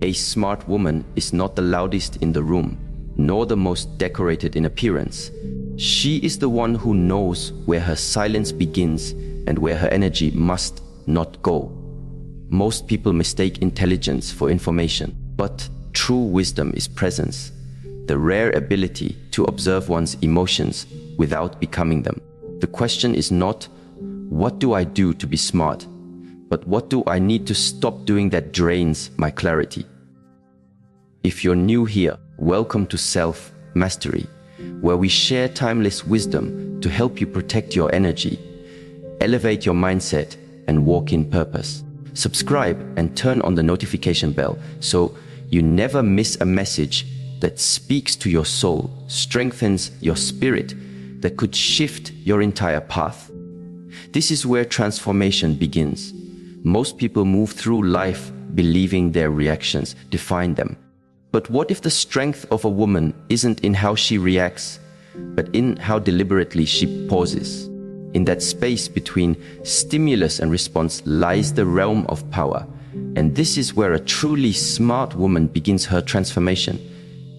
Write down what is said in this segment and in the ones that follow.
A smart woman is not the loudest in the room, nor the most decorated in appearance. She is the one who knows where her silence begins and where her energy must not go. Most people mistake intelligence for information, but true wisdom is presence, the rare ability to observe one's emotions without becoming them. The question is not, what do I do to be smart? But what do I need to stop doing that drains my clarity? If you're new here, welcome to Self-Mastery, where we share timeless wisdom to help you protect your energy, elevate your mindset, and walk in purpose. Subscribe and turn on the notification bell so you never miss a message that speaks to your soul, strengthens your spirit, that could shift your entire path. This is where transformation begins. Most people move through life believing their reactions define them. But what if the strength of a woman isn't in how she reacts, but in how deliberately she pauses? In that space between stimulus and response lies the realm of power. And this is where a truly smart woman begins her transformation.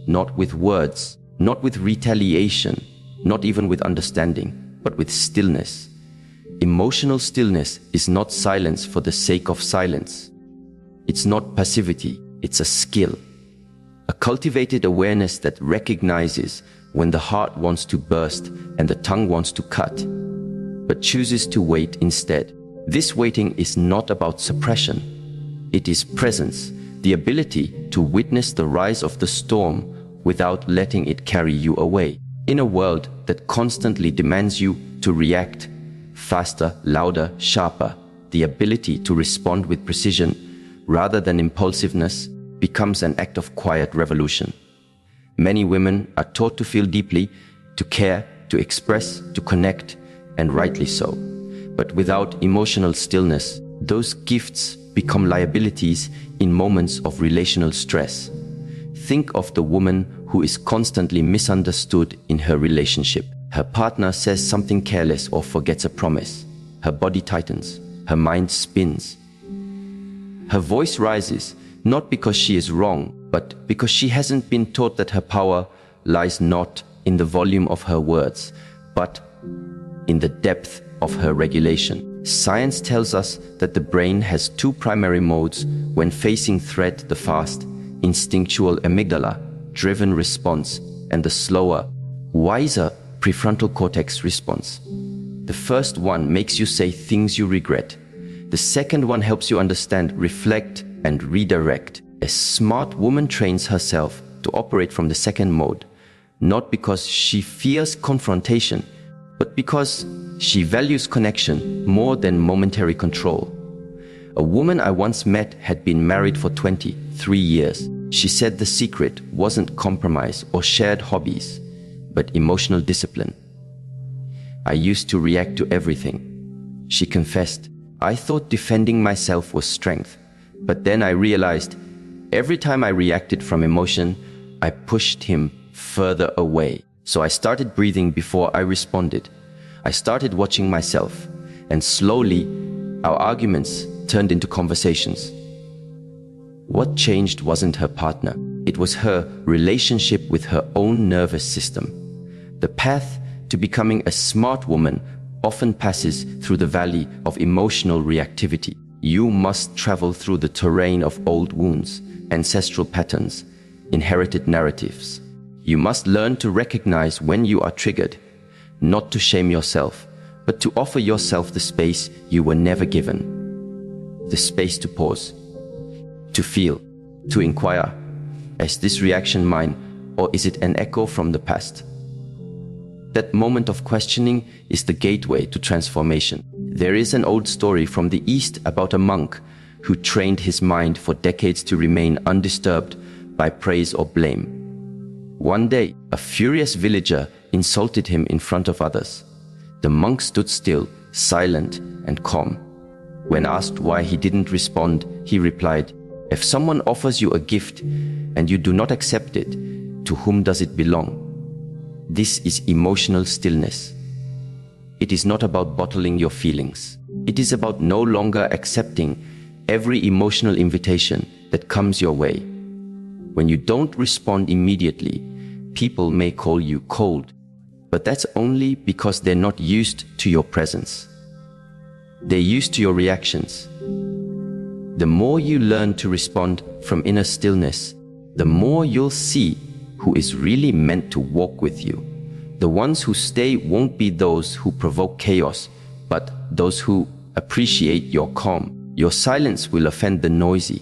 Not with words, not with retaliation, not even with understanding, but with stillness. Emotional stillness is not silence for the sake of silence. It's not passivity, it's a skill. A cultivated awareness that recognizes when the heart wants to burst and the tongue wants to cut, but chooses to wait instead. This waiting is not about suppression. It is presence, the ability to witness the rise of the storm without letting it carry you away. In a world that constantly demands you to react, faster, louder, sharper, the ability to respond with precision rather than impulsiveness becomes an act of quiet revolution. Many women are taught to feel deeply, to care, to express, to connect, and rightly so. But without emotional stillness, those gifts become liabilities in moments of relational stress. Think of the woman who is constantly misunderstood in her relationship. Her partner says something careless or forgets a promise. Her body tightens, her mind spins. Her voice rises, not because she is wrong, but because she hasn't been taught that her power lies not in the volume of her words, but in the depth of her regulation. Science tells us that the brain has two primary modes when facing threat: the fast, instinctual amygdala-driven response, and the slower, wiser prefrontal cortex response. The first one makes you say things you regret. The second one helps you understand, reflect, and redirect. A smart woman trains herself to operate from the second mode, not because she fears confrontation, but because she values connection more than momentary control. A woman I once met had been married for 23 years. She said the secret wasn't compromise or shared hobbies, but emotional discipline. I used to react to everything. She confessed, I thought defending myself was strength, but then I realized every time I reacted from emotion, I pushed him further away. So I started breathing before I responded. I started watching myself, and slowly our arguments turned into conversations. What changed wasn't her partner. It was her relationship with her own nervous system. The path to becoming a smart woman often passes through the valley of emotional reactivity. You must travel through the terrain of old wounds, ancestral patterns, inherited narratives. You must learn to recognize when you are triggered, not to shame yourself, but to offer yourself the space you were never given. The space to pause, to feel, to inquire, is this reaction mine, or is it an echo from the past? That moment of questioning is the gateway to transformation. There is an old story from the East about a monk who trained his mind for decades to remain undisturbed by praise or blame. One day, a furious villager insulted him in front of others. The monk stood still, silent and calm. When asked why he didn't respond, he replied, "If someone offers you a gift and you do not accept it, to whom does it belong?" This is emotional stillness. It is not about bottling your feelings. It is about no longer accepting every emotional invitation that comes your way. When you don't respond immediately, people may call you cold, but that's only because they're not used to your presence. They're used to your reactions. The more you learn to respond from inner stillness, the more you'll see who is really meant to walk with you. The ones who stay won't be those who provoke chaos, but those who appreciate your calm. Your silence will offend the noisy.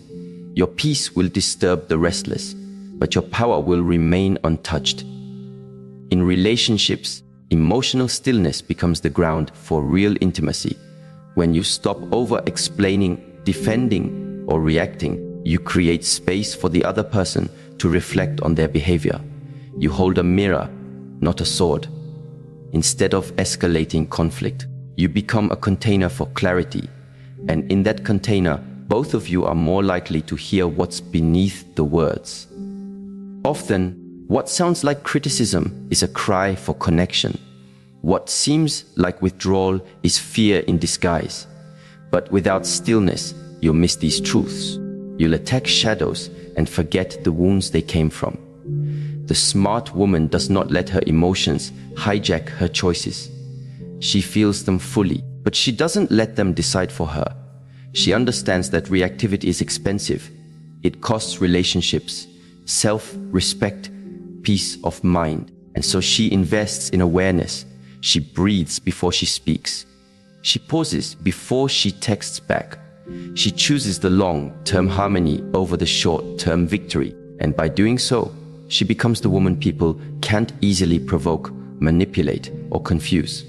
Your peace will disturb the restless, but your power will remain untouched. In relationships, emotional stillness becomes the ground for real intimacy. When you stop over-explaining, defending, or reacting, you create space for the other person to reflect on their behavior. You hold a mirror, not a sword. Instead of escalating conflict, you become a container for clarity. And in that container, both of you are more likely to hear what's beneath the words. Often, what sounds like criticism is a cry for connection. What seems like withdrawal is fear in disguise. But without stillness, you'll miss these truths. You'll attack shadows and forget the wounds they came from. The smart woman does not let her emotions hijack her choices. She feels them fully, but she doesn't let them decide for her. She understands that reactivity is expensive. It costs relationships, self-respect, peace of mind. And so she invests in awareness. She breathes before she speaks. She pauses before she texts back. She chooses the long-term harmony over the short-term victory. And by doing so, she becomes the woman people can't easily provoke, manipulate, or confuse.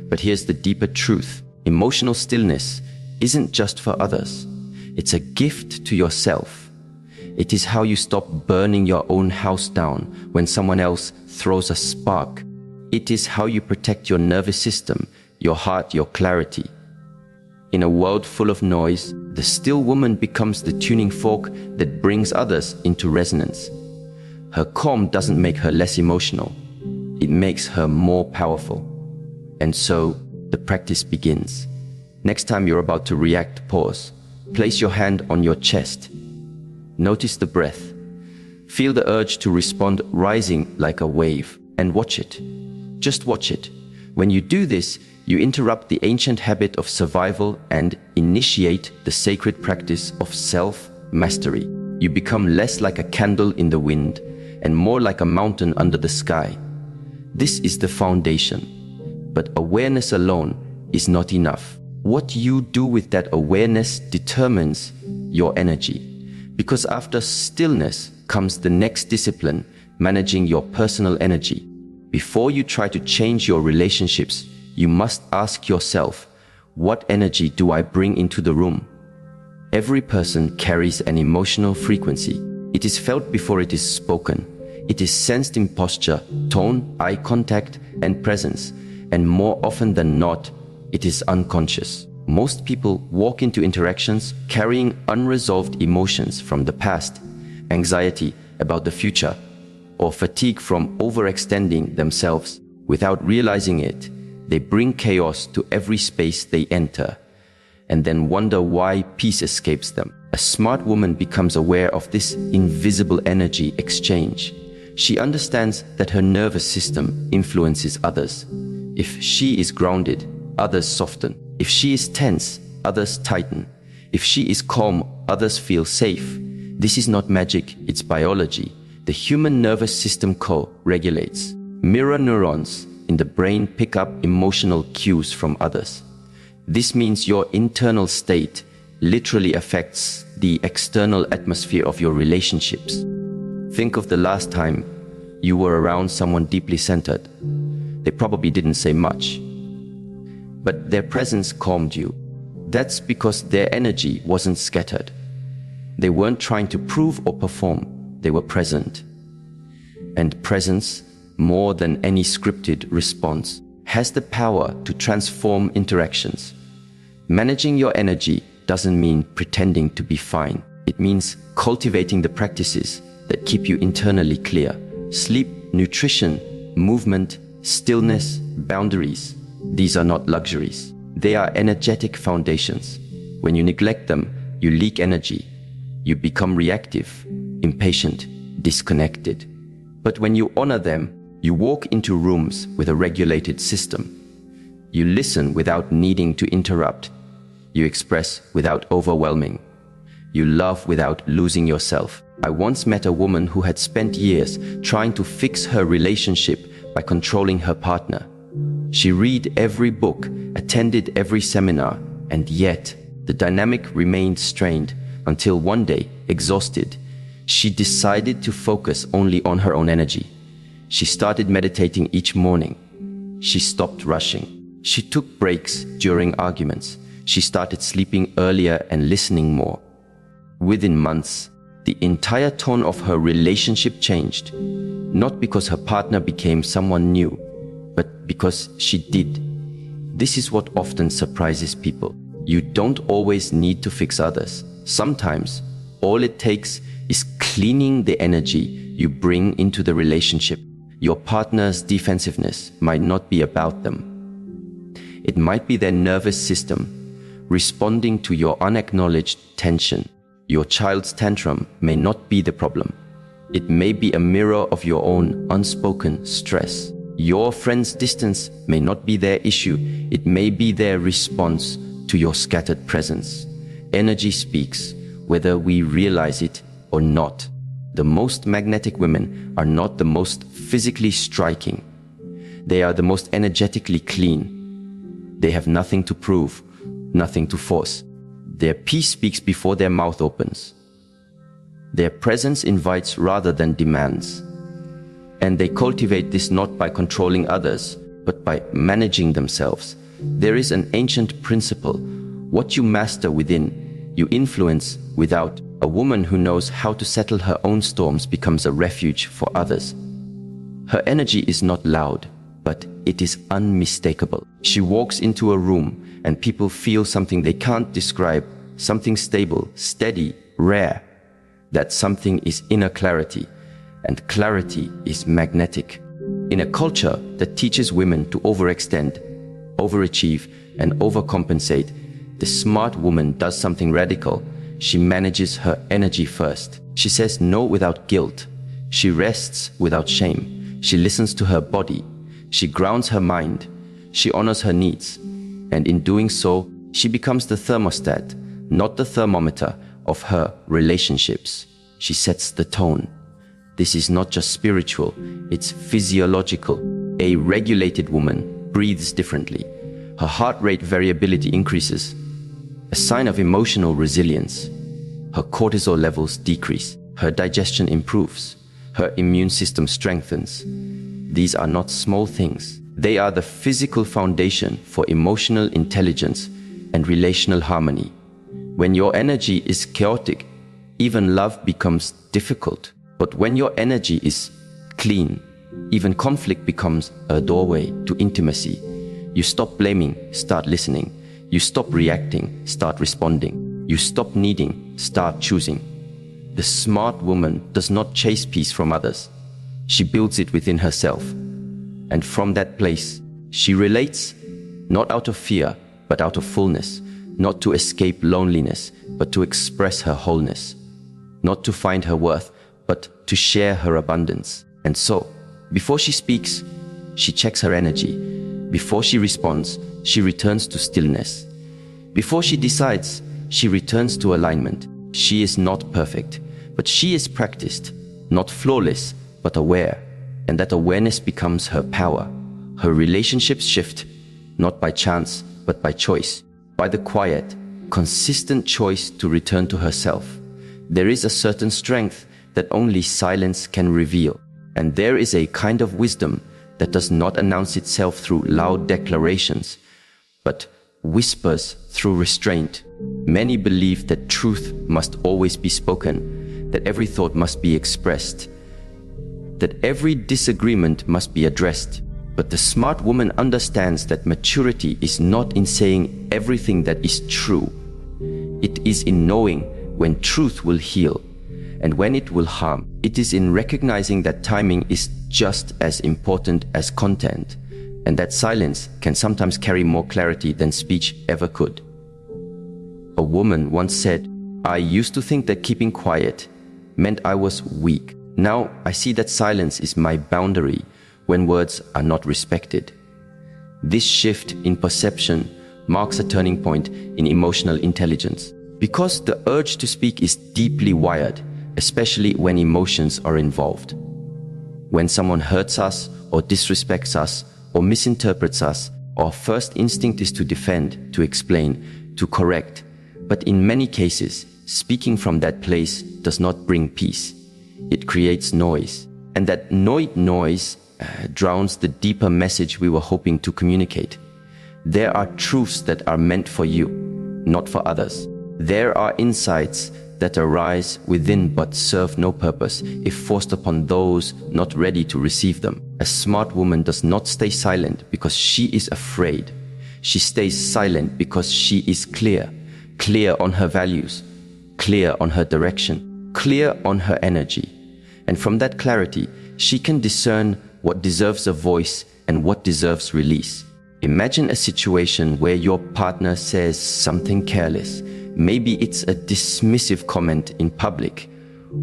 But here's the deeper truth. Emotional stillness isn't just for others. It's a gift to yourself. It is how you stop burning your own house down when someone else throws a spark. It is how you protect your nervous system, your heart, your clarity. In a world full of noise, the still woman becomes the tuning fork that brings others into resonance. Her calm doesn't make her less emotional. It makes her more powerful. And so, the practice begins. Next time you're about to react, pause. Place your hand on your chest. Notice the breath. Feel the urge to respond rising like a wave, and watch it. Just watch it. When you do this, you interrupt the ancient habit of survival and initiate the sacred practice of self-mastery. You become less like a candle in the wind and more like a mountain under the sky. This is the foundation. But awareness alone is not enough. What you do with that awareness determines your energy. Because after stillness comes the next discipline, managing your personal energy. Before you try to change your relationships, you must ask yourself, what energy do I bring into the room? Every person carries an emotional frequency. It is felt before it is spoken. It is sensed in posture, tone, eye contact, and presence. And more often than not, it is unconscious. Most people walk into interactions carrying unresolved emotions from the past, anxiety about the future, or fatigue from overextending themselves. Without realizing it, they bring chaos to every space they enter, and then wonder why peace escapes them. A smart woman becomes aware of this invisible energy exchange. She understands that her nervous system influences others. If she is grounded, others soften. If she is tense, others tighten. If she is calm, others feel safe. This is not magic, it's biology. The human nervous system co-regulates. Mirror neurons in the brain pick up emotional cues from others. This means your internal state literally affects the external atmosphere of your relationships. Think of the last time you were around someone deeply centered. They probably didn't say much, but their presence calmed you. That's because their energy wasn't scattered. They weren't trying to prove or perform. They were present. And presence, more than any scripted response, has the power to transform interactions. Managing your energy doesn't mean pretending to be fine. It means cultivating the practices that keep you internally clear. Sleep, nutrition, movement, stillness, boundaries. These are not luxuries. They are energetic foundations. When you neglect them, you leak energy. You become reactive. impatient, disconnected. But when you honor them, you walk into rooms with a regulated system. You listen without needing to interrupt. You express without overwhelming. You love without losing yourself. I once met a woman who had spent years trying to fix her relationship by controlling her partner. She read every book, attended every seminar, and yet the dynamic remained strained until one day, exhausted, she decided to focus only on her own energy. She started meditating each morning. She stopped rushing. She took breaks during arguments. She started sleeping earlier and listening more. Within months, the entire tone of her relationship changed, not because her partner became someone new, but because she did. This is what often surprises people. You don't always need to fix others. Sometimes, all it takes is cleaning the energy you bring into the relationship. Your partner's defensiveness might not be about them. It might be their nervous system responding to your unacknowledged tension. Your child's tantrum may not be the problem. It may be a mirror of your own unspoken stress. Your friend's distance may not be their issue. It may be their response to your scattered presence. Energy speaks, whether we realize it or not. The most magnetic women are not the most physically striking. They are the most energetically clean. They have nothing to prove, nothing to force. Their peace speaks before their mouth opens. Their presence invites rather than demands. And they cultivate this not by controlling others, but by managing themselves. There is an ancient principle. What you master within, you influence without. A woman who knows how to settle her own storms becomes a refuge for others. Her energy is not loud, but it is unmistakable. She walks into a room and people feel something they can't describe, something stable, steady, rare. That something is inner clarity, and clarity is magnetic. In a culture that teaches women to overextend, overachieve, and overcompensate, the smart woman does something radical. She manages her energy first. She says no without guilt. She rests without shame. She listens to her body. She grounds her mind. She honors her needs. And in doing so, she becomes the thermostat, not the thermometer, of her relationships. She sets the tone. This is not just spiritual, it's physiological. A regulated woman breathes differently. Her heart rate variability increases, a sign of emotional resilience. Her cortisol levels decrease. Her digestion improves. Her immune system strengthens. These are not small things. They are the physical foundation for emotional intelligence and relational harmony. When your energy is chaotic, even love becomes difficult. But when your energy is clean, even conflict becomes a doorway to intimacy. You stop blaming, start listening. You stop reacting, start responding. You stop needing, start choosing. The smart woman does not chase peace from others. She builds it within herself. And from that place, she relates, not out of fear, but out of fullness, not to escape loneliness, but to express her wholeness, not to find her worth, but to share her abundance. And so, before she speaks, she checks her energy. Before she responds, she returns to stillness. Before she decides, she returns to alignment. She is not perfect, but she is practiced, not flawless, but aware. And that awareness becomes her power. Her relationships shift, not by chance, but by choice, by the quiet, consistent choice to return to herself. There is a certain strength that only silence can reveal. And there is a kind of wisdom that does not announce itself through loud declarations, but whispers through restraint. Many believe that truth must always be spoken, that every thought must be expressed, that every disagreement must be addressed. But the smart woman understands that maturity is not in saying everything that is true. It is in knowing when truth will heal and when it will harm. It is in recognizing that timing is just as important as content, and that silence can sometimes carry more clarity than speech ever could. A woman once said, "I used to think that keeping quiet meant I was weak. Now I see that silence is my boundary when words are not respected. This shift in perception marks a turning point in emotional intelligence. Because the urge to speak is deeply wired, especially when emotions are involved. When someone hurts us or disrespects us or misinterprets us, our first instinct is to defend, to explain, to correct. But in many cases, speaking from that place does not bring peace. It creates noise. And that noise drowns the deeper message we were hoping to communicate. There are truths that are meant for you, not for others. There are insights that arise within but serve no purpose if forced upon those not ready to receive them. A smart woman does not stay silent because she is afraid. She stays silent because she is clear on her values, clear on her direction, clear on her energy. And from that clarity, she can discern what deserves a voice and what deserves release. Imagine a situation where your partner says something careless. Maybe it's a dismissive comment in public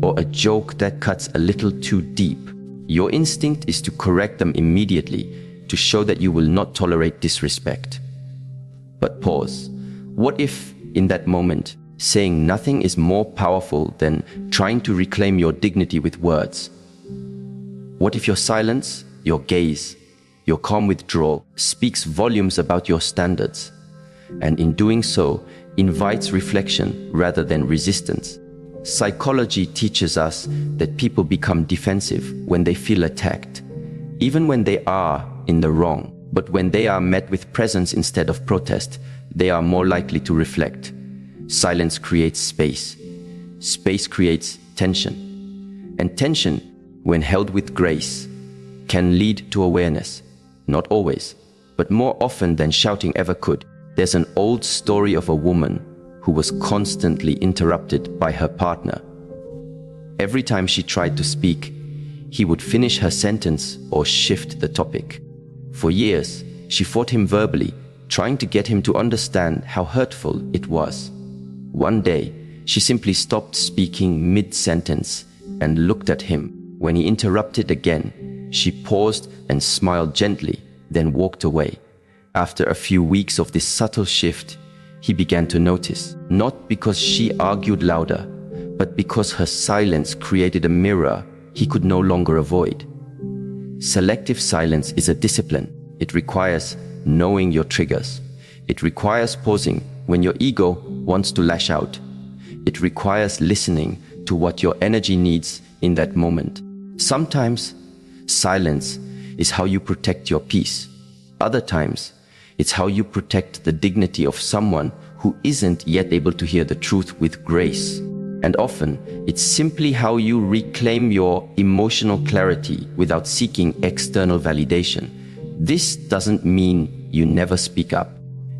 or a joke that cuts a little too deep. Your instinct is to correct them immediately to show that you will not tolerate disrespect. But pause. What if, in that moment, saying nothing is more powerful than trying to reclaim your dignity with words? What if your silence, your gaze, your calm withdrawal speaks volumes about your standards, and in doing so, invites reflection rather than resistance? Psychology teaches us that people become defensive when they feel attacked, even when they are in the wrong. But when they are met with presence instead of protest, they are more likely to reflect. Silence creates space. Space creates tension. And tension, when held with grace, can lead to awareness. Not always, but more often than shouting ever could. There's an old story of a woman who was constantly interrupted by her partner. Every time she tried to speak, he would finish her sentence or shift the topic. For years, she fought him verbally, trying to get him to understand how hurtful it was. One day, she simply stopped speaking mid-sentence and looked at him. When he interrupted again, she paused and smiled gently, then walked away. After a few weeks of this subtle shift, he began to notice, not because she argued louder, but because her silence created a mirror he could no longer avoid. Selective silence is a discipline. It requires knowing your triggers. It requires pausing when your ego wants to lash out. It requires listening to what your energy needs in that moment. Sometimes, silence is how you protect your peace. Other times, it's how you protect the dignity of someone who isn't yet able to hear the truth with grace. And often, it's simply how you reclaim your emotional clarity without seeking external validation. This doesn't mean you never speak up.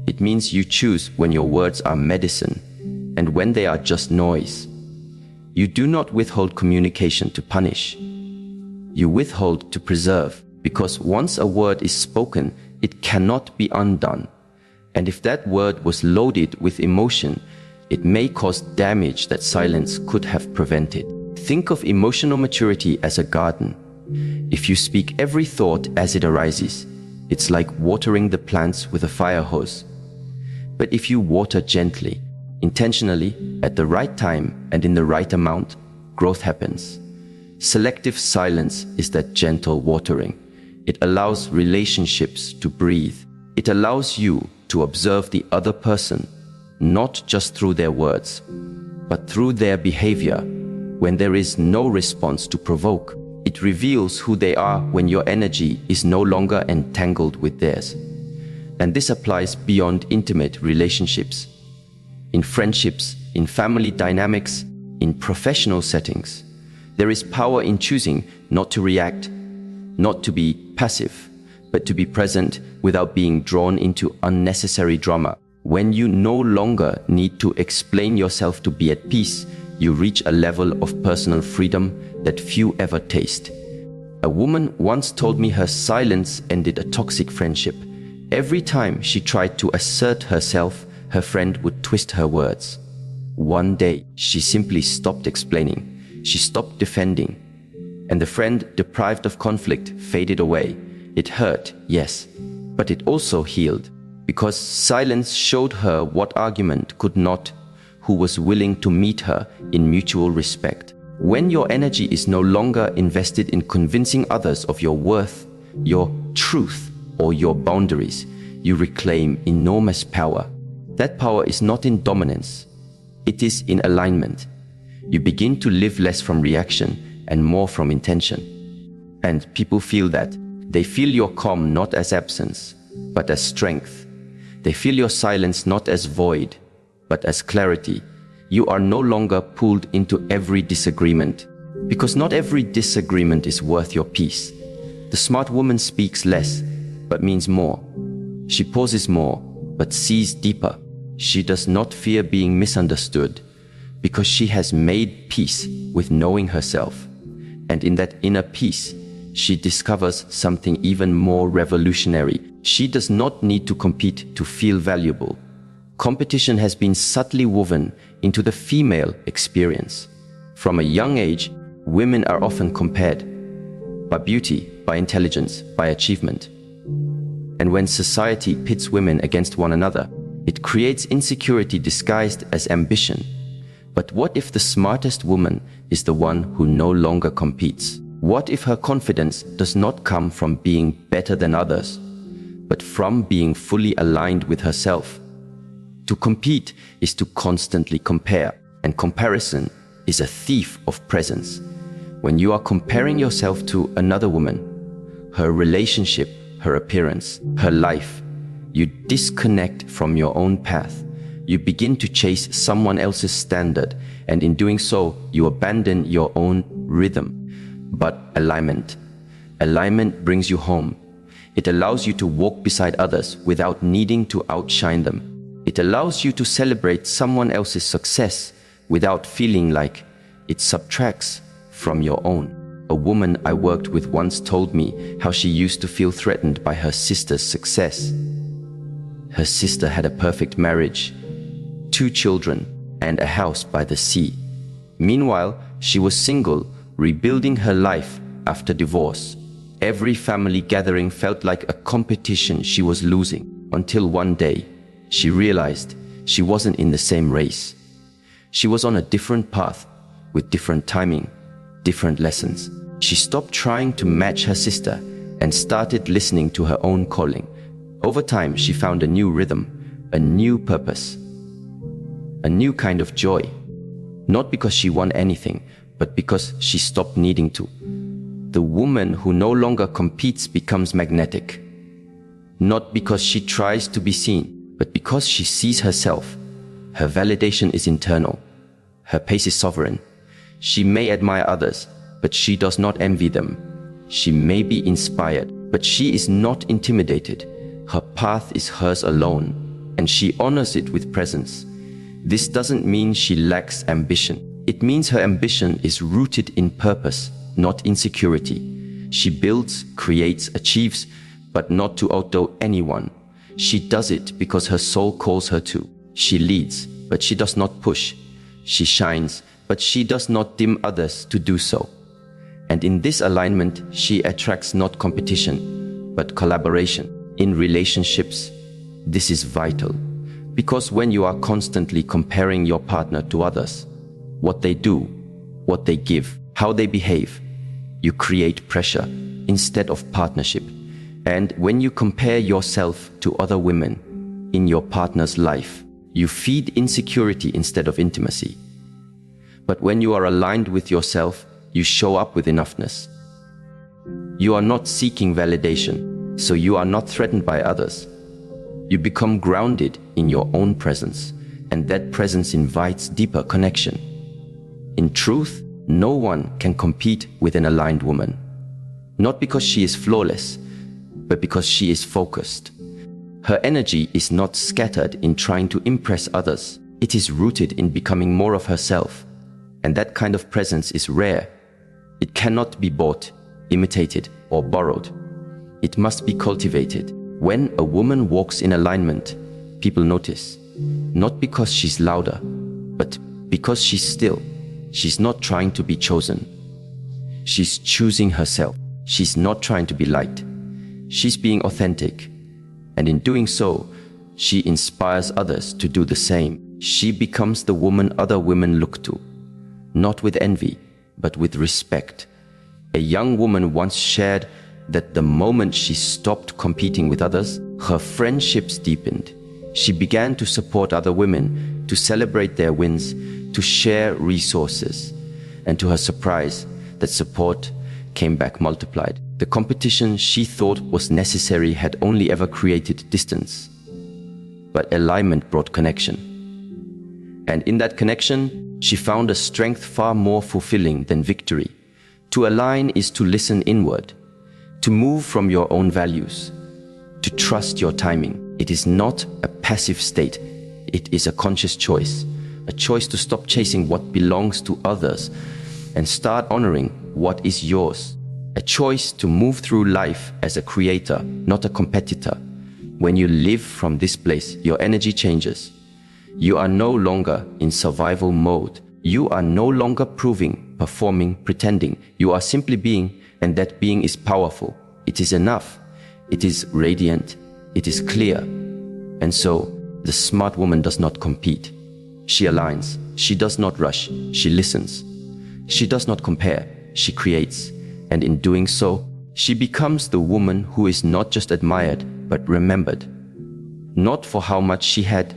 It means you choose when your words are medicine and when they are just noise. You do not withhold communication to punish. You withhold to preserve, because once a word is spoken, it cannot be undone. And if that word was loaded with emotion, it may cause damage that silence could have prevented. Think of emotional maturity as a garden. If you speak every thought as it arises, it's like watering the plants with a fire hose. But if you water gently, intentionally, at the right time and in the right amount, growth happens. Selective silence is that gentle watering. It allows relationships to breathe. It allows you to observe the other person, not just through their words, but through their behavior. When there is no response to provoke, it reveals who they are when your energy is no longer entangled with theirs. And this applies beyond intimate relationships. In friendships, in family dynamics, in professional settings, there is power in choosing not to react, not to be passive, but to be present without being drawn into unnecessary drama. When you no longer need to explain yourself to be at peace, you reach a level of personal freedom that few ever taste. A woman once told me her silence ended a toxic friendship. Every time she tried to assert herself, her friend would twist her words. One day, she simply stopped explaining. She stopped defending. And the friend, deprived of conflict, faded away. It hurt, yes, but it also healed, because silence showed her what argument could not, who was willing to meet her in mutual respect. When your energy is no longer invested in convincing others of your worth, your truth, or your boundaries, you reclaim enormous power. That power is not in dominance, it is in alignment. You begin to live less from reaction and more from intention. And people feel that. They feel your calm not as absence, but as strength. They feel your silence not as void, but as clarity. You are no longer pulled into every disagreement, because not every disagreement is worth your peace. The smart woman speaks less, but means more. She pauses more, but sees deeper. She does not fear being misunderstood, because she has made peace with knowing herself. And in that inner peace, she discovers something even more revolutionary. She does not need to compete to feel valuable. Competition has been subtly woven into the female experience. From a young age, women are often compared by beauty, by intelligence, by achievement. And when society pits women against one another, it creates insecurity disguised as ambition. But what if the smartest woman is the one who no longer competes? What if her confidence does not come from being better than others, but from being fully aligned with herself? To compete is to constantly compare, and comparison is a thief of presence. When you are comparing yourself to another woman, her relationship, her appearance, her life, you disconnect from your own path. You begin to chase someone else's standard, and in doing so, you abandon your own rhythm. But alignment brings you home. It allows you to walk beside others without needing to outshine them. It allows you to celebrate someone else's success without feeling like it subtracts from your own. A woman I worked with once told me how she used to feel threatened by her sister's success. Her sister had a perfect marriage, 2 children, and a house by the sea. Meanwhile, she was single, rebuilding her life after divorce. Every family gathering felt like a competition she was losing, until one day, she realized she wasn't in the same race. She was on a different path, with different timing, different lessons. She stopped trying to match her sister and started listening to her own calling. Over time, she found a new rhythm, a new purpose, a new kind of joy. Not because she won anything, but because she stopped needing to. The woman who no longer competes becomes magnetic. Not because she tries to be seen, but because she sees herself. Her validation is internal. Her pace is sovereign. She may admire others, but she does not envy them. She may be inspired, but she is not intimidated. Her path is hers alone, and she honors it with presence. This doesn't mean she lacks ambition. It means her ambition is rooted in purpose, not insecurity. She builds, creates, achieves, but not to outdo anyone. She does it because her soul calls her to. She leads, but she does not push. She shines, but she does not dim others to do so. And in this alignment, she attracts not competition, but collaboration. In relationships, this is vital, because when you are constantly comparing your partner to others, what they do, what they give, how they behave, you create pressure instead of partnership. And when you compare yourself to other women in your partner's life, you feed insecurity instead of intimacy. But when you are aligned with yourself, you show up with enoughness. You are not seeking validation, so you are not threatened by others. You become grounded in your own presence, and that presence invites deeper connection. In truth, no one can compete with an aligned woman. Not because she is flawless, but because she is focused. Her energy is not scattered in trying to impress others. It is rooted in becoming more of herself. And that kind of presence is rare. It cannot be bought, imitated, or borrowed. It must be cultivated. When a woman walks in alignment, people notice. Not because she's louder, but because she's still. She's not trying to be chosen. She's choosing herself. She's not trying to be liked. She's being authentic. And in doing so, she inspires others to do the same. She becomes the woman other women look to, not with envy, but with respect. A young woman once shared that the moment she stopped competing with others, her friendships deepened. She began to support other women, to celebrate their wins, to share resources. And to her surprise, that support came back multiplied. The competition she thought was necessary had only ever created distance. But alignment brought connection. And in that connection, she found a strength far more fulfilling than victory. To align is to listen inward, to move from your own values, to trust your timing. It is not a passive state. It is a conscious choice, a choice to stop chasing what belongs to others and start honoring what is yours. A choice to move through life as a creator, not a competitor. When you live from this place, your energy changes. You are no longer in survival mode. You are no longer proving, performing, pretending. You are simply being, and that being is powerful. It is enough. It is radiant. It is clear. And so, the smart woman does not compete. She aligns. She does not rush. She listens. She does not compare. She creates. And in doing so, she becomes the woman who is not just admired, but remembered. Not for how much she had,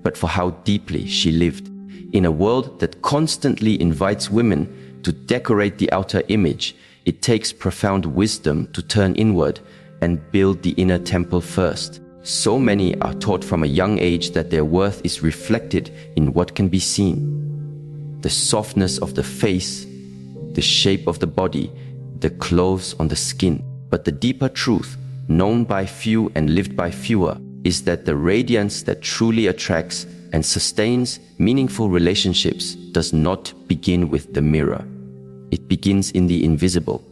but for how deeply she lived. In a world that constantly invites women to decorate the outer image, it takes profound wisdom to turn inward and build the inner temple first. So many are taught from a young age that their worth is reflected in what can be seen. The softness of the face, the shape of the body, the clothes on the skin. But the deeper truth, known by few and lived by fewer, is that the radiance that truly attracts and sustains meaningful relationships does not begin with the mirror. It begins in the invisible.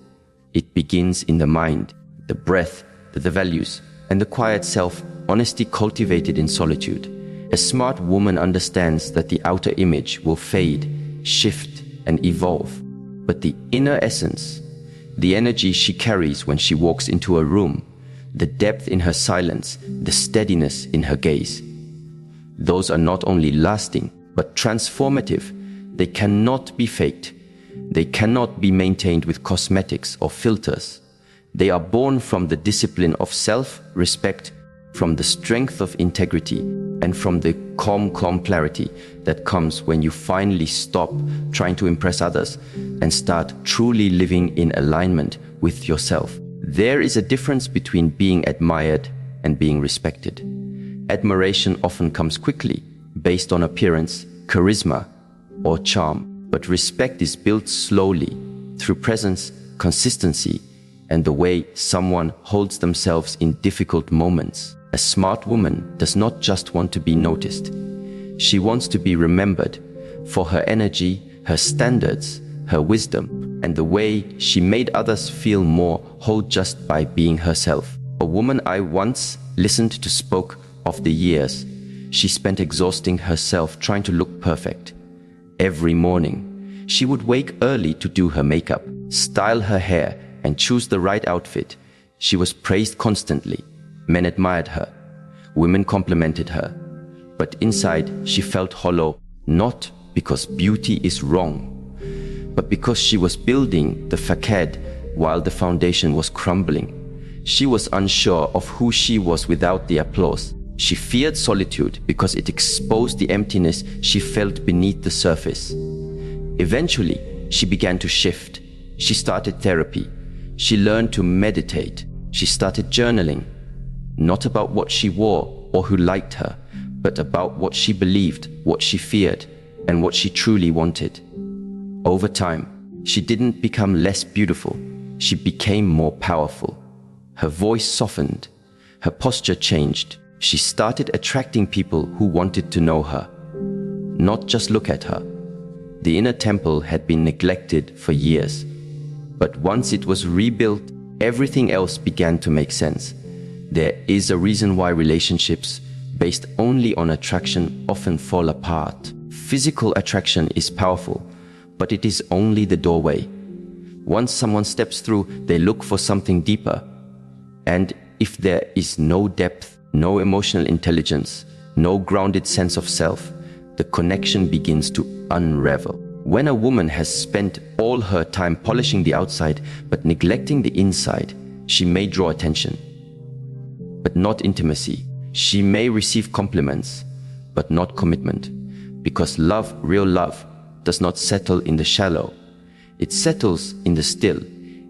It begins in the mind, the breath, the values, and the quiet self, honesty cultivated in solitude. A smart woman understands that the outer image will fade, shift, and evolve. But the inner essence, the energy she carries when she walks into a room, the depth in her silence, the steadiness in her gaze, those are not only lasting, but transformative. They cannot be faked. They cannot be maintained with cosmetics or filters. They are born from the discipline of self-respect, from the strength of integrity, and from the calm clarity that comes when you finally stop trying to impress others and start truly living in alignment with yourself. There is a difference between being admired and being respected. Admiration often comes quickly, based on appearance, charisma, or charm. But respect is built slowly, through presence, consistency, and the way someone holds themselves in difficult moments. A smart woman does not just want to be noticed. She wants to be remembered for her energy, her standards, her wisdom, and the way she made others feel more whole just by being herself. A woman I once listened to spoke of the years she spent exhausting herself trying to look perfect. Every morning, she would wake early to do her makeup, style her hair, and choose the right outfit. She was praised constantly. Men admired her. Women complimented her. But inside, she felt hollow, not because beauty is wrong, but because she was building the facade while the foundation was crumbling. She was unsure of who she was without the applause. She feared solitude because it exposed the emptiness she felt beneath the surface. Eventually, she began to shift. She started therapy. She learned to meditate. She started journaling, not about what she wore or who liked her, but about what she believed, what she feared, and what she truly wanted. Over time, she didn't become less beautiful. She became more powerful. Her voice softened. Her posture changed. She started attracting people who wanted to know her, not just look at her. The inner temple had been neglected for years, but once it was rebuilt, everything else began to make sense. There is a reason why relationships based only on attraction often fall apart. Physical attraction is powerful, but it is only the doorway. Once someone steps through, they look for something deeper. And if there is no depth, no emotional intelligence, no grounded sense of self, the connection begins to unravel. When a woman has spent all her time polishing the outside but neglecting the inside, she may draw attention, but not intimacy. She may receive compliments, but not commitment. Because love, real love, does not settle in the shallow. It settles in the still,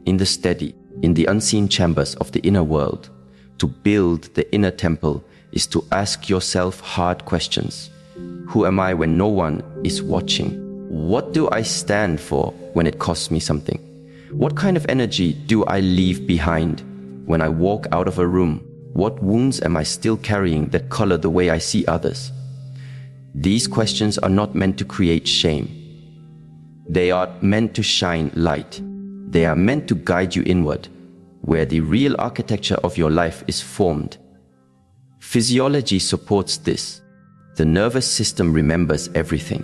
in the steady, in the unseen chambers of the inner world. To build the inner temple is to ask yourself hard questions. Who am I when no one is watching? What do I stand for when it costs me something? What kind of energy do I leave behind when I walk out of a room? What wounds am I still carrying that color the way I see others? These questions are not meant to create shame. They are meant to shine light. They are meant to guide you inward, where the real architecture of your life is formed. Physiology supports this. The nervous system remembers everything.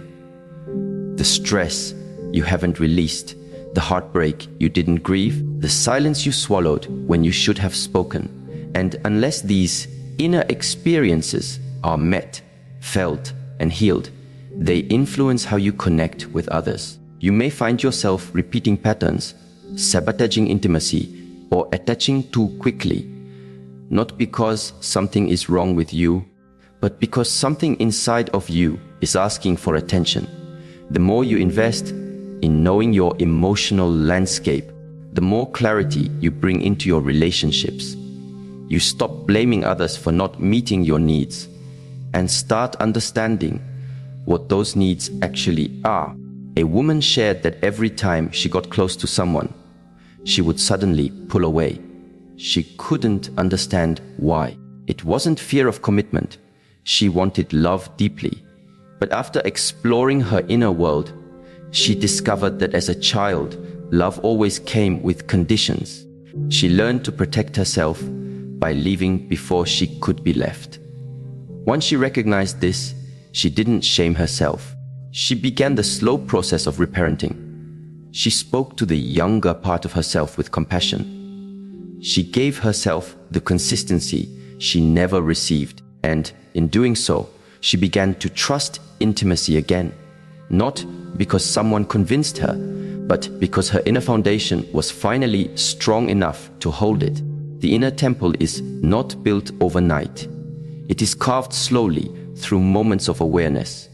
The stress you haven't released, the heartbreak you didn't grieve, the silence you swallowed when you should have spoken. And unless these inner experiences are met, felt, and healed, they influence how you connect with others. You may find yourself repeating patterns, sabotaging intimacy, or attaching too quickly, not because something is wrong with you, but because something inside of you is asking for attention. The more you invest in knowing your emotional landscape, the more clarity you bring into your relationships. You stop blaming others for not meeting your needs and start understanding what those needs actually are. A woman shared that every time she got close to someone, she would suddenly pull away. She couldn't understand why. It wasn't fear of commitment. She wanted love deeply. But after exploring her inner world, she discovered that as a child, love always came with conditions. She learned to protect herself by leaving before she could be left. Once she recognized this, she didn't shame herself. She began the slow process of reparenting. She spoke to the younger part of herself with compassion. She gave herself the consistency she never received, and in doing so, she began to trust intimacy again, not because someone convinced her, but because her inner foundation was finally strong enough to hold it. The inner temple is not built overnight. It is carved slowly through moments of awareness.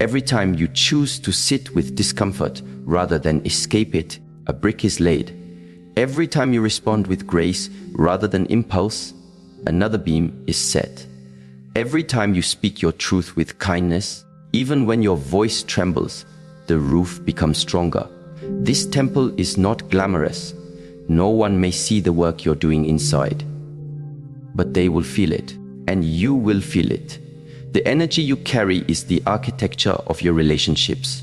Every time you choose to sit with discomfort rather than escape it, a brick is laid. Every time you respond with grace rather than impulse, another beam is set. Every time you speak your truth with kindness, even when your voice trembles, the roof becomes stronger. This temple is not glamorous. No one may see the work you're doing inside, but they will feel it, and you will feel it. The energy you carry is the architecture of your relationships.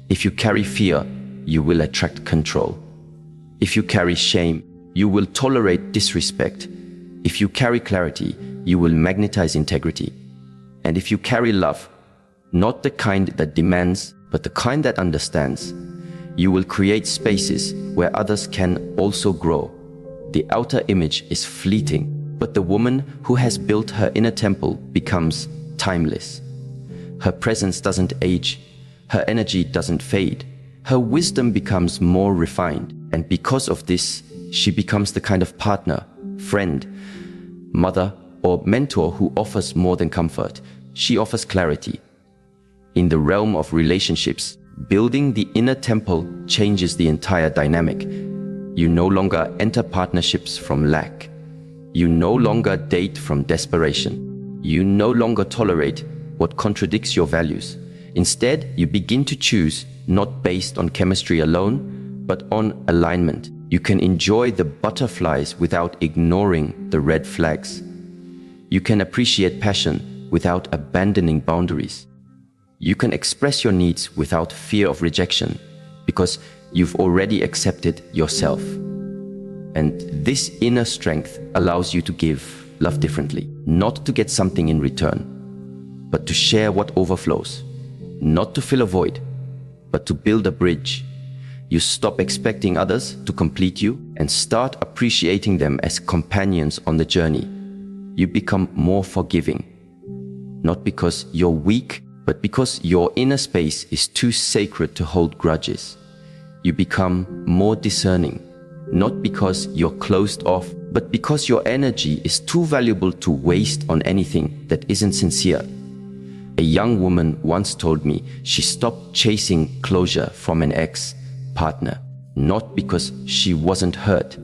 If you carry fear, you will attract control. If you carry shame, you will tolerate disrespect. If you carry clarity, you will magnetize integrity. And if you carry love, not the kind that demands, but the kind that understands, you will create spaces where others can also grow. The outer image is fleeting, but the woman who has built her inner temple becomes timeless. Her presence doesn't age, her energy doesn't fade, her wisdom becomes more refined, and because of this, she becomes the kind of partner, friend, mother, or mentor who offers more than comfort. She offers clarity. In the realm of relationships, building the inner temple changes the entire dynamic. You no longer enter partnerships from lack. You no longer date from desperation. You no longer tolerate what contradicts your values. Instead, you begin to choose not based on chemistry alone, but on alignment. You can enjoy the butterflies without ignoring the red flags. You can appreciate passion without abandoning boundaries. You can express your needs without fear of rejection because you've already accepted yourself. And this inner strength allows you to give love differently, not to get something in return, but to share what overflows, not to fill a void, but to build a bridge. You stop expecting others to complete you and start appreciating them as companions on the journey. You become more forgiving, not because you're weak, but because your inner space is too sacred to hold grudges. You become more discerning, not because you're closed off, but because your energy is too valuable to waste on anything that isn't sincere. A young woman once told me she stopped chasing closure from an ex-partner, not because she wasn't hurt,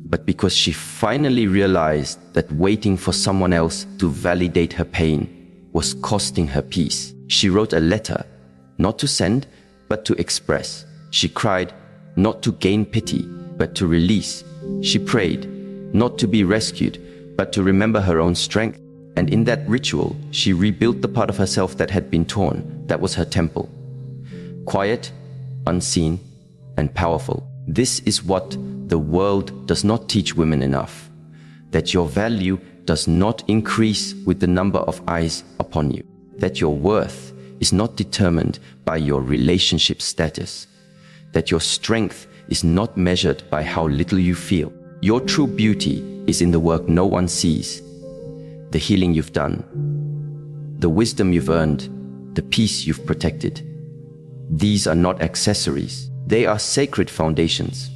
but because she finally realized that waiting for someone else to validate her pain was costing her peace. She wrote a letter, not to send, but to express. She cried, not to gain pity, but to release. She prayed, not to be rescued, but to remember her own strength. And in that ritual, she rebuilt the part of herself that had been torn. That was her temple. Quiet, unseen, and powerful. This is what the world does not teach women enough. That your value does not increase with the number of eyes upon you. That your worth is not determined by your relationship status. That your strength is not measured by how little you feel. Your true beauty is in the work no one sees. The healing you've done, the wisdom you've earned, the peace you've protected. These are not accessories. They are sacred foundations.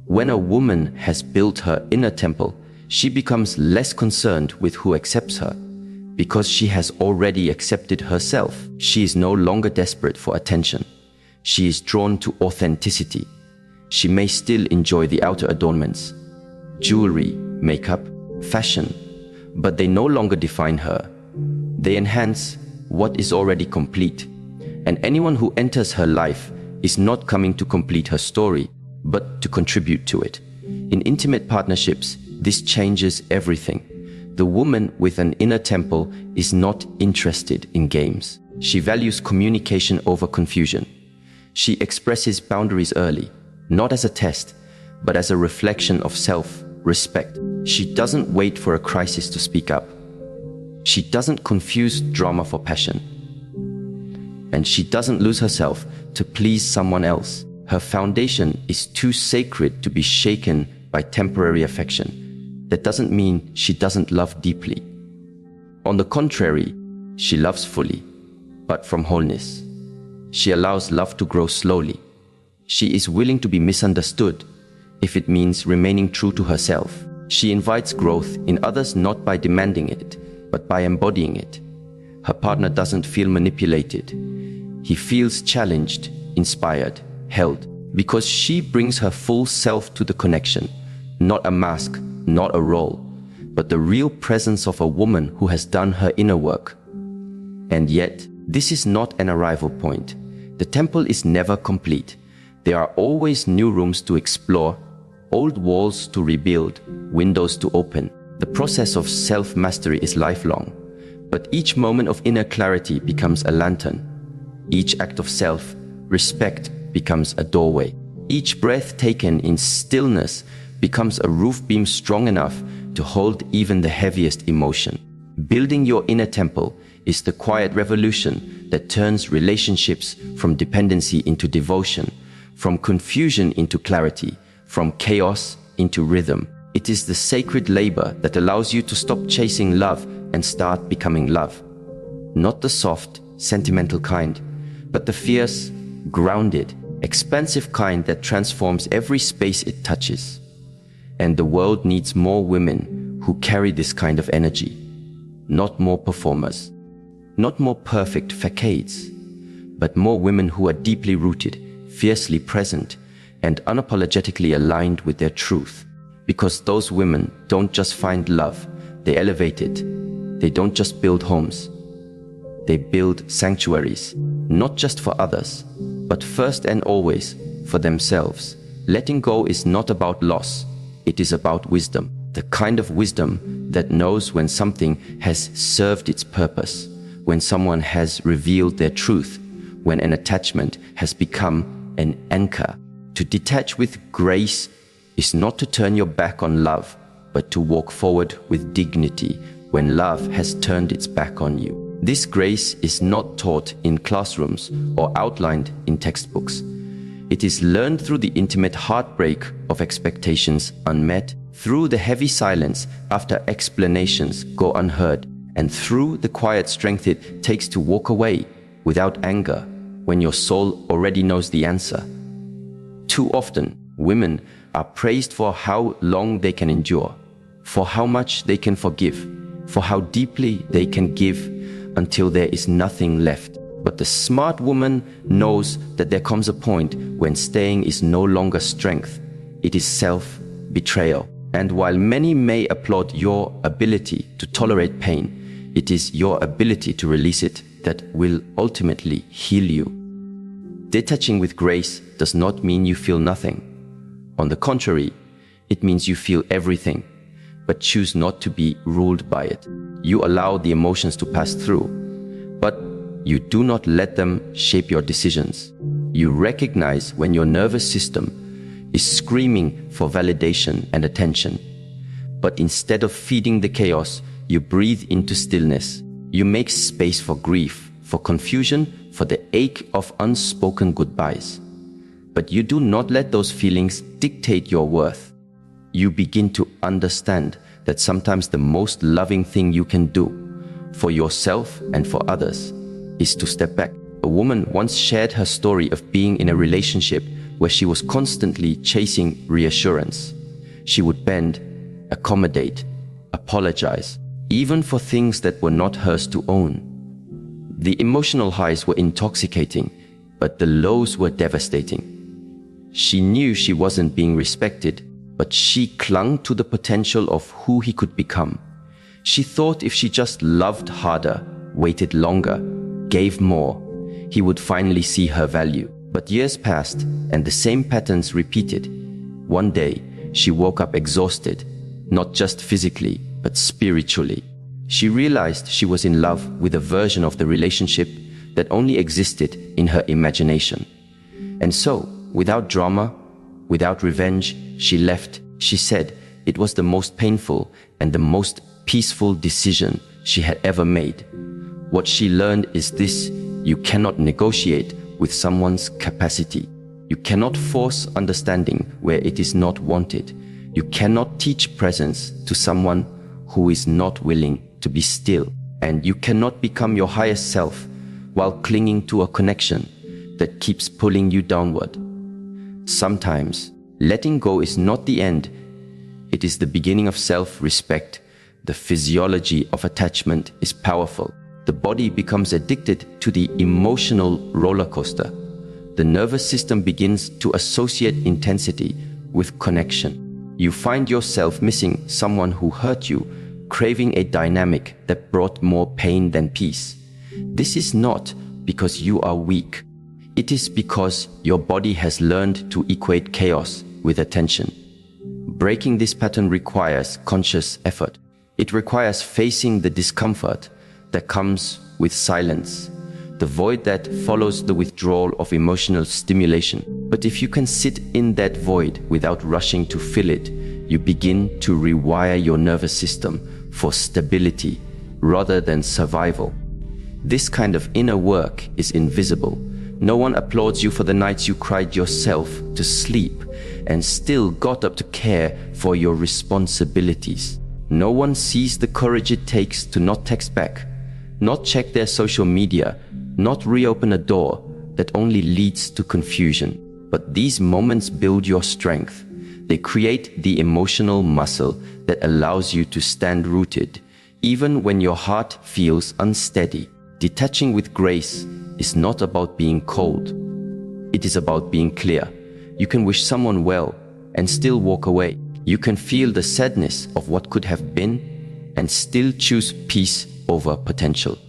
When a woman has built her inner temple, she becomes less concerned with who accepts her. Because she has already accepted herself, she is no longer desperate for attention. She is drawn to authenticity. She may still enjoy the outer adornments, jewelry, makeup, fashion, but they no longer define her. They enhance what is already complete. And anyone who enters her life is not coming to complete her story, but to contribute to it. In intimate partnerships, this changes everything. The woman with an inner temple is not interested in games. She values communication over confusion. She expresses boundaries early, not as a test, but as a reflection of self-respect. She doesn't wait for a crisis to speak up. She doesn't confuse drama for passion. And she doesn't lose herself to please someone else. Her foundation is too sacred to be shaken by temporary affection. That doesn't mean she doesn't love deeply. On the contrary, she loves fully, but from wholeness. She allows love to grow slowly. She is willing to be misunderstood if it means remaining true to herself. She invites growth in others not by demanding it, but by embodying it. Her partner doesn't feel manipulated. He feels challenged, inspired, held, because she brings her full self to the connection, not a mask, not a role, but the real presence of a woman who has done her inner work. And yet, this is not an arrival point. The temple is never complete. There are always new rooms to explore, old walls to rebuild, windows to open. The process of self-mastery is lifelong, but each moment of inner clarity becomes a lantern. Each act of self-respect becomes a doorway. Each breath taken in stillness becomes a roof beam strong enough to hold even the heaviest emotion. Building your inner temple is the quiet revolution that turns relationships from dependency into devotion, from confusion into clarity, from chaos into rhythm. It is the sacred labor that allows you to stop chasing love and start becoming love. Not the soft, sentimental kind, but the fierce, grounded, expansive kind that transforms every space it touches. And the world needs more women who carry this kind of energy, not more performers, not more perfect facades, but more women who are deeply rooted, fiercely present, and unapologetically aligned with their truth. Because those women don't just find love, they elevate it. They don't just build homes, they build sanctuaries, not just for others, but first and always for themselves. Letting go is not about loss, it is about wisdom. The kind of wisdom that knows when something has served its purpose, when someone has revealed their truth, when an attachment has become an anchor. To detach with grace is not to turn your back on love, but to walk forward with dignity when love has turned its back on you. This grace is not taught in classrooms or outlined in textbooks. It is learned through the intimate heartbreak of expectations unmet, through the heavy silence after explanations go unheard, and through the quiet strength it takes to walk away without anger when your soul already knows the answer. Too often, women are praised for how long they can endure, for how much they can forgive, for how deeply they can give until there is nothing left. But the smart woman knows that there comes a point when staying is no longer strength, it is self-betrayal. And while many may applaud your ability to tolerate pain, it is your ability to release it that will ultimately heal you. Detaching with grace does not mean you feel nothing. On the contrary, it means you feel everything, but choose not to be ruled by it. You allow the emotions to pass through, but you do not let them shape your decisions. You recognize when your nervous system is screaming for validation and attention. But instead of feeding the chaos, you breathe into stillness. You make space for grief, for confusion, for the ache of unspoken goodbyes. But you do not let those feelings dictate your worth. You begin to understand that sometimes the most loving thing you can do for yourself and for others is to step back. A woman once shared her story of being in a relationship where she was constantly chasing reassurance. She would bend, accommodate, apologize, even for things that were not hers to own. The emotional highs were intoxicating, but the lows were devastating. She knew she wasn't being respected, but she clung to the potential of who he could become. She thought if she just loved harder, waited longer, gave more, he would finally see her value. But years passed, and the same patterns repeated. One day, she woke up exhausted, not just physically, but spiritually. She realized she was in love with a version of the relationship that only existed in her imagination. And so, without drama, without revenge, she left. She said it was the most painful and the most peaceful decision she had ever made. What she learned is this: you cannot negotiate with someone's capacity. You cannot force understanding where it is not wanted. You cannot teach presence to someone who is not willing to be still. And you cannot become your highest self while clinging to a connection that keeps pulling you downward. Sometimes, letting go is not the end. It is the beginning of self-respect. The physiology of attachment is powerful. The body becomes addicted to the emotional roller coaster. The nervous system begins to associate intensity with connection. You find yourself missing someone who hurt you, craving a dynamic that brought more pain than peace. This is not because you are weak. It is because your body has learned to equate chaos with attention. Breaking this pattern requires conscious effort. It requires facing the discomfort that comes with silence, the void that follows the withdrawal of emotional stimulation. But if you can sit in that void without rushing to fill it, you begin to rewire your nervous system for stability rather than survival. This kind of inner work is invisible. No one applauds you for the nights you cried yourself to sleep and still got up to care for your responsibilities. No one sees the courage it takes to not text back, not check their social media, not reopen a door that only leads to confusion. But these moments build your strength. They create the emotional muscle that allows you to stand rooted, even when your heart feels unsteady. Detaching with grace is not about being cold. It is about being clear. You can wish someone well and still walk away. You can feel the sadness of what could have been and still choose peace over potential.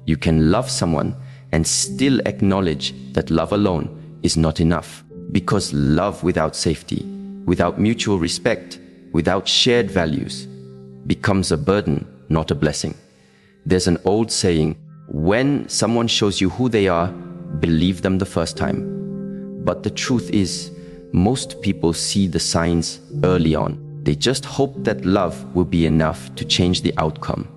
You can love someone and still acknowledge that love alone is not enough. Because love without safety, without mutual respect, without shared values, becomes a burden, not a blessing. There's an old saying, when someone shows you who they are, believe them the first time. But the truth is, most people see the signs early on. They just hope that love will be enough to change the outcome.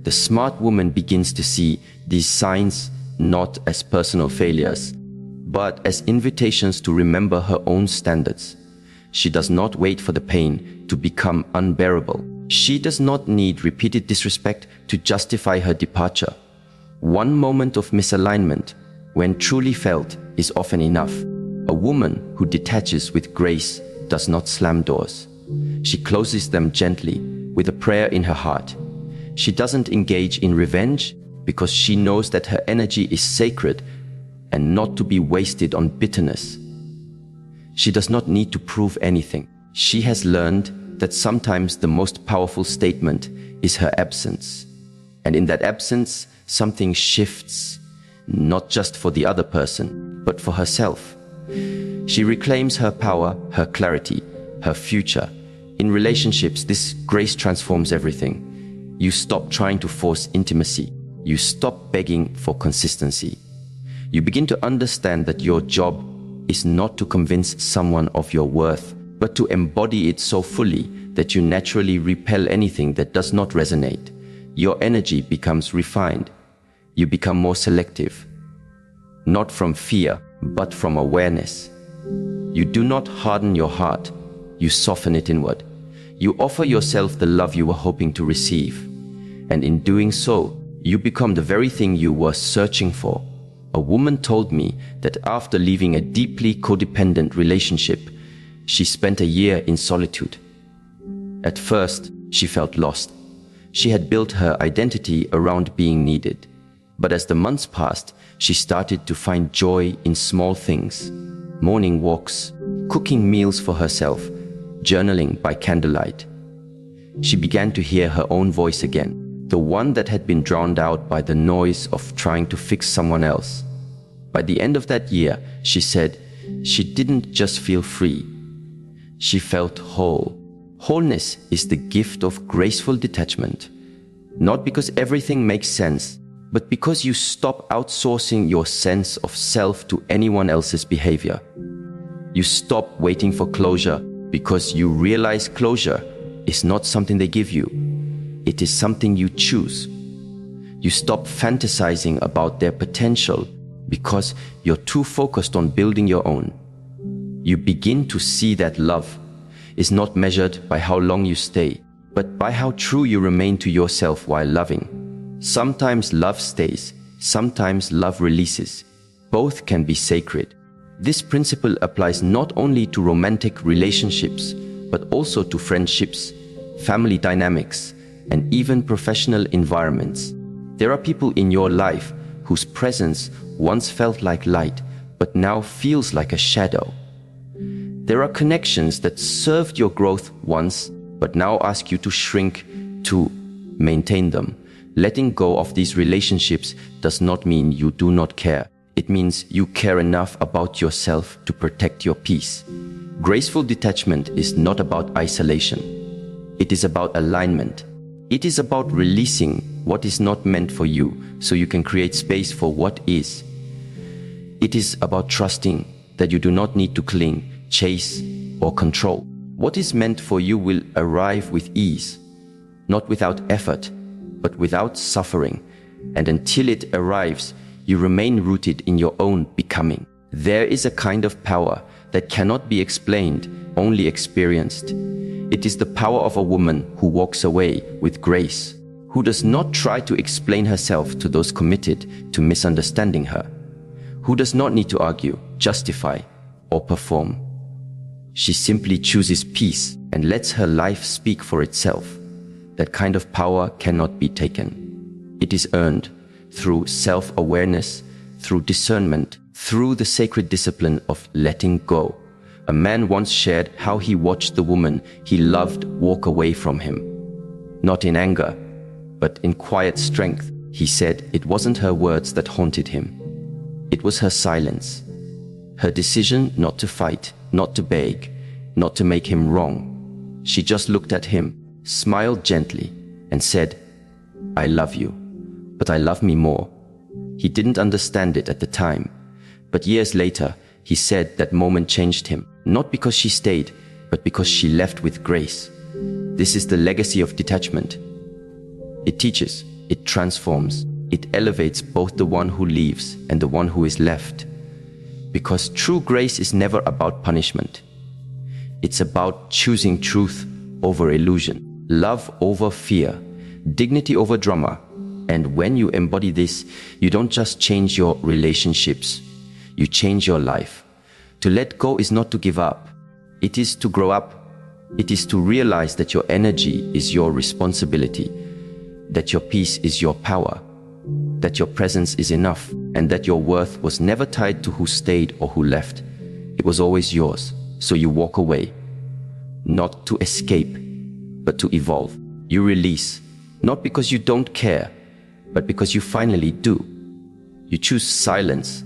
The smart woman begins to see these signs not as personal failures, but as invitations to remember her own standards. She does not wait for the pain to become unbearable. She does not need repeated disrespect to justify her departure. One moment of misalignment, when truly felt, is often enough. A woman who detaches with grace does not slam doors. She closes them gently, with a prayer in her heart. She doesn't engage in revenge because she knows that her energy is sacred and not to be wasted on bitterness. She does not need to prove anything. She has learned that sometimes the most powerful statement is her absence. And in that absence, something shifts, not just for the other person, but for herself. She reclaims her power, her clarity, her future. In relationships, this grace transforms everything. You stop trying to force intimacy. You stop begging for consistency. You begin to understand that your job is not to convince someone of your worth, but to embody it so fully that you naturally repel anything that does not resonate. Your energy becomes refined. You become more selective, not from fear, but from awareness. You do not harden your heart, you soften it inward. You offer yourself the love you were hoping to receive, and in doing so, you become the very thing you were searching for. A woman told me that after leaving a deeply codependent relationship, she spent a year in solitude. At first, she felt lost. She had built her identity around being needed. But as the months passed, she started to find joy in small things. Morning walks, cooking meals for herself, journaling by candlelight. She began to hear her own voice again, the one that had been drowned out by the noise of trying to fix someone else. By the end of that year, she said she didn't just feel free. She felt whole. Wholeness is the gift of graceful detachment. Not because everything makes sense, but because you stop outsourcing your sense of self to anyone else's behavior. You stop waiting for closure because you realize closure is not something they give you. It is something you choose. You stop fantasizing about their potential because you're too focused on building your own. You begin to see that love is not measured by how long you stay, but by how true you remain to yourself while loving. Sometimes love stays, sometimes love releases. Both can be sacred. This principle applies not only to romantic relationships, but also to friendships, family dynamics, and even professional environments. There are people in your life whose presence once felt like light, but now feels like a shadow. There are connections that served your growth once, but now ask you to shrink to maintain them. Letting go of these relationships does not mean you do not care. It means you care enough about yourself to protect your peace. Graceful detachment is not about isolation. It is about alignment. It is about releasing what is not meant for you so you can create space for what is. It is about trusting that you do not need to cling, chase, or control. What is meant for you will arrive with ease, not without effort, but without suffering. And until it arrives, you remain rooted in your own becoming. There is a kind of power that cannot be explained, only experienced. It is the power of a woman who walks away with grace, who does not try to explain herself to those committed to misunderstanding her, who does not need to argue, justify, or perform. She simply chooses peace and lets her life speak for itself. That kind of power cannot be taken. It is earned through self-awareness, through discernment, through the sacred discipline of letting go. A man once shared how he watched the woman he loved walk away from him. Not in anger, but in quiet strength. He said it wasn't her words that haunted him. It was her silence. Her decision not to fight, not to beg, not to make him wrong. She just looked at him, smiled gently, and said, "I love you, but I love me more." He didn't understand it at the time, but years later, he said that moment changed him, not because she stayed, but because she left with grace. This is the legacy of detachment. It teaches it transforms, it elevates both the one who leaves and the one who is left. Because true grace is never about punishment. It's about choosing truth over illusion, love over fear, dignity over drama. And when you embody this, you don't just change your relationships, you change your life. To let go is not to give up. It is to grow up. It is to realize that your energy is your responsibility, that your peace is your power, that your presence is enough, and that your worth was never tied to who stayed or who left. It was always yours. So you walk away, not to escape, but to evolve. You release, not because you don't care, but because you finally do. You choose silence,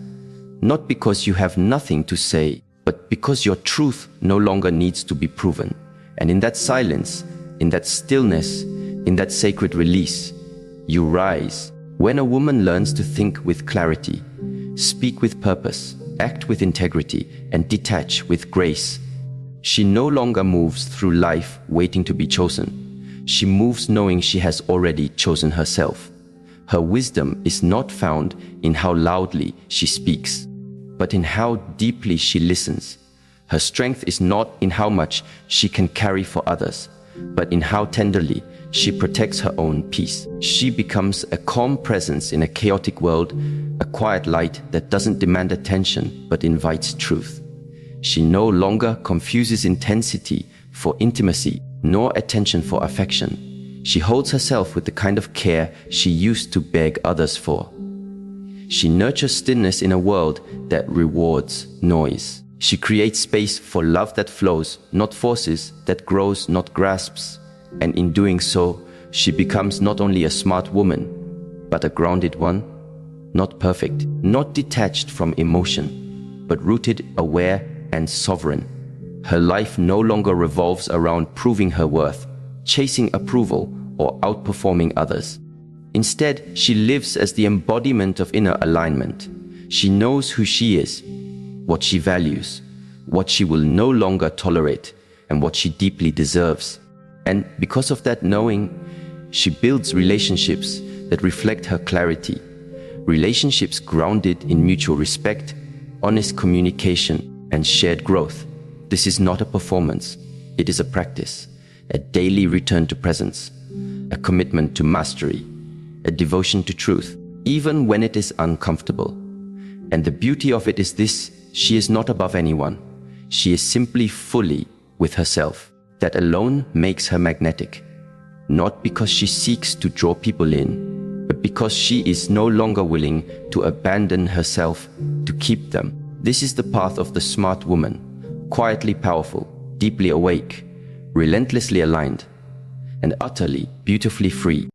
not because you have nothing to say, but because your truth no longer needs to be proven. And in that silence, in that stillness, in that sacred release, you rise. When a woman learns to think with clarity, speak with purpose, act with integrity, and detach with grace, she no longer moves through life waiting to be chosen. She moves knowing she has already chosen herself. Her wisdom is not found in how loudly she speaks, but in how deeply she listens. Her strength is not in how much she can carry for others, but in how tenderly she protects her own peace. She becomes a calm presence in a chaotic world, a quiet light that doesn't demand attention but invites truth. She no longer confuses intensity for intimacy, nor attention for affection. She holds herself with the kind of care she used to beg others for. She nurtures stillness in a world that rewards noise. She creates space for love that flows, not forces, that grows, not grasps. And in doing so, she becomes not only a smart woman, but a grounded one, not perfect, not detached from emotion, but rooted, aware, and sovereign. Her life no longer revolves around proving her worth, chasing approval, or outperforming others. Instead, she lives as the embodiment of inner alignment. She knows who she is, what she values, what she will no longer tolerate, and what she deeply deserves. And because of that knowing, she builds relationships that reflect her clarity. Relationships grounded in mutual respect, honest communication, and shared growth. This is not a performance. It is a practice, a daily return to presence, a commitment to mastery, a devotion to truth, even when it is uncomfortable. And the beauty of it is this: she is not above anyone. She is simply fully with herself. That alone makes her magnetic, not because she seeks to draw people in, but because she is no longer willing to abandon herself to keep them. This is the path of the smart woman, quietly powerful, deeply awake, relentlessly aligned, and utterly, beautifully free.